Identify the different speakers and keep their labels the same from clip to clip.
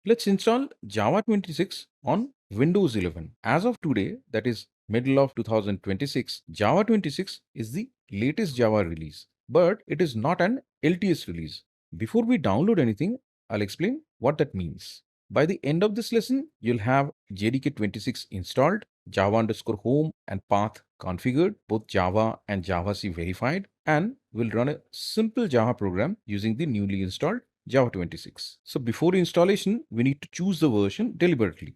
Speaker 1: Let's install Java 26 on Windows 11. As of today, that is middle of 2026, Java 26 is the latest Java release, but it is not an LTS release. Before we download anything, I'll explain what that means. By the end of this lesson, you'll have JDK 26 installed, Java underscore home and path configured, both Java and Javac verified, and we'll run a simple Java program using the newly installed Java 26. So before installation, we need to choose the version deliberately.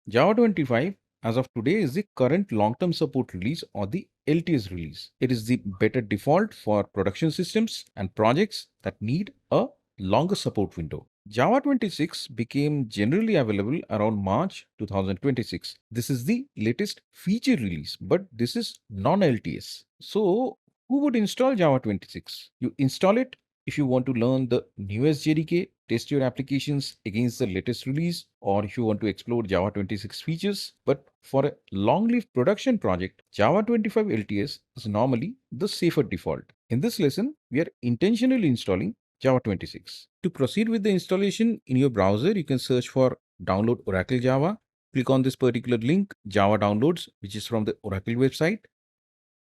Speaker 1: Java 25 as of today is the current long-term support release or the LTS release. It is the better default for production systems and projects that need a longer support window. Java 26 became generally available around March 2026. This is the latest feature release, but this is non-LTS. So who would install Java 26? You install it if you want to learn the newest JDK, test your applications against the latest release, or if you want to explore Java 26 features. But for a long-lived production project, Java 25 LTS is normally the safer default. In this lesson, we are intentionally installing Java 26. To proceed with the installation in your browser, you can search for download Oracle Java. Click on this particular link, Java Downloads, which is from the Oracle website.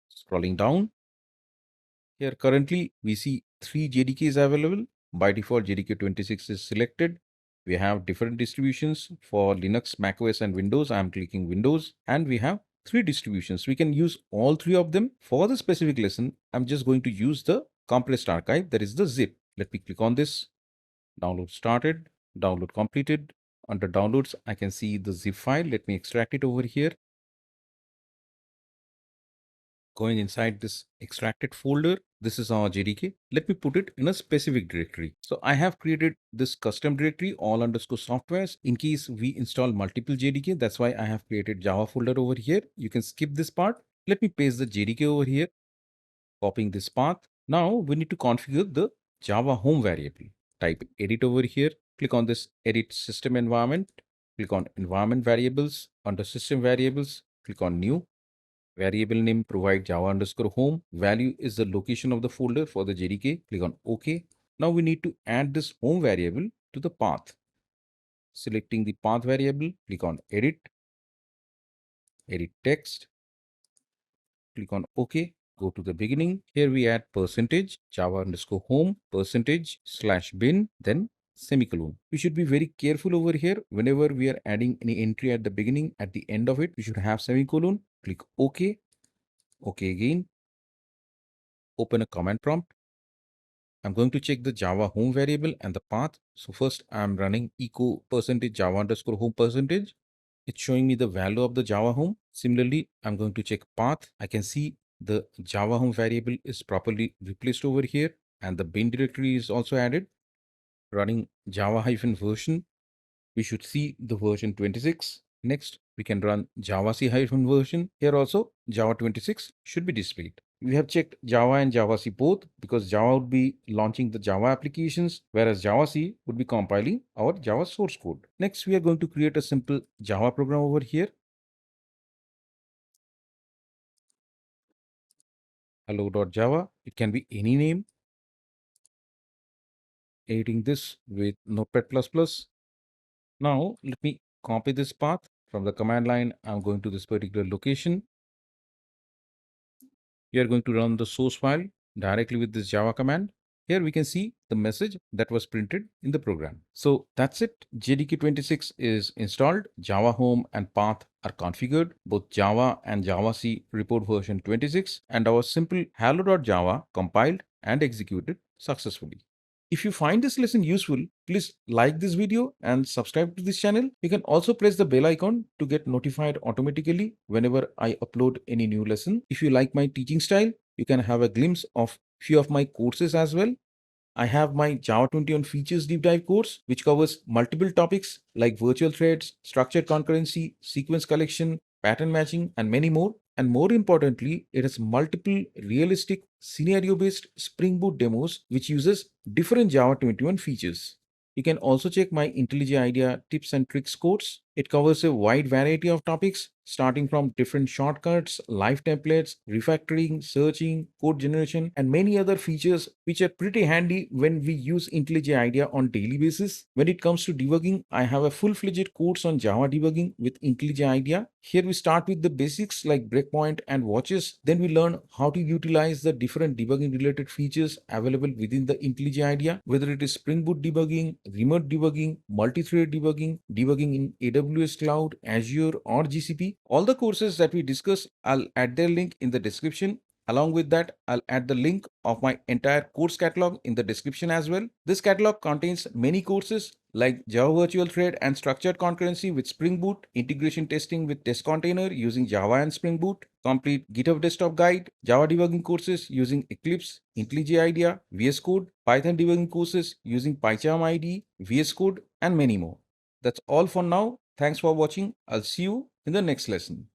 Speaker 1: Scrolling down, here currently we see 3 JDKs available. By default, JDK 26 is selected. We have different distributions for Linux, macOS and Windows. I am clicking Windows, and we have 3 distributions. We can use all 3 of them. For the specific lesson, I'm just going to use the compressed archive, that is the zip. Let me click on this. Download started, download completed. Under downloads, I can see the zip file. Let me extract it over here. Going inside this extracted folder, this is our JDK. Let me put it in a specific directory. So I have created this custom directory, all underscore softwares. In case we install multiple JDK, that's why I have created Java folder over here. You can skip this part. Let me paste the JDK over here, copying this path. Now we need to configure the Java home variable. Type edit over here. Click on this edit system environment. Click on environment variables. Under system variables, click on new. Variable name, provide Java underscore home. Value is the location of the folder for the JDK. Click on OK. Now we need to add this home variable to the path. Selecting the path variable, click on edit, edit text, click on OK. Go to the beginning. Here we add percentage Java underscore home, percentage slash bin, then semicolon. We should be very careful over here. Whenever we are adding any entry at the beginning, at the end of it, we should have semicolon. Click OK. OK again. Open a command prompt. I'm going to check the Java home variable and the path. So first I'm running echo percentage Java underscore home percentage. It's showing me the value of the Java home. Similarly, I'm going to check path. I can see the Java home variable is properly replaced over here, and the bin directory is also added. Running Java-version, we should see the version 26. Next, we can run javac-version. Here also, Java 26 should be displayed. We have checked Java and Javac both because Java would be launching the Java applications, whereas Javac would be compiling our Java source code. Next, we are going to create a simple Java program over here. Hello.java. It can be any name. Editing this with Notepad++. Now, let me copy this path from the command line. I'm going to this particular location. We are going to run the source file directly with this Java command. Here we can see the message that was printed in the program. So that's it. JDK 26 is installed. Java home and path are configured. Both Java and Javac report version 26, and our simple hello.java compiled and executed successfully. If you find this lesson useful, please like this video and subscribe to this channel. You can also press the bell icon to get notified automatically whenever I upload any new lesson. If you like my teaching style, you can have a glimpse of few of my courses as well. I have my Java 21 features deep dive course, which covers multiple topics like virtual threads, structured concurrency, sequence collection, pattern matching, and many more. And more importantly, it has multiple realistic scenario-based Spring Boot demos, which uses different Java 21 features. You can also check my IntelliJ IDEA tips and tricks course. It covers a wide variety of topics, starting from different shortcuts, live templates, refactoring, searching, code generation, and many other features which are pretty handy when we use IntelliJ IDEA on daily basis. When it comes to debugging, I have a full-fledged course on Java debugging with IntelliJ IDEA. Here we start with the basics like breakpoint and watches. Then we learn how to utilize the different debugging related features available within the IntelliJ IDEA, whether it is Spring Boot debugging, remote debugging, multi-thread debugging, debugging in AWS Cloud, Azure, or GCP. All the courses that we discuss, I'll add their link in the description. Along with that, I'll add the link of my entire course catalog in the description as well. This catalog contains many courses like Java Virtual Thread and Structured Concurrency with Spring Boot, integration testing with Test Container using Java and Spring Boot, complete GitHub Desktop Guide, Java debugging courses using Eclipse, IntelliJ IDEA, VS Code, Python debugging courses using PyCharm IDE, VS Code, and many more. That's all for now. Thanks for watching. I'll see you in the next lesson.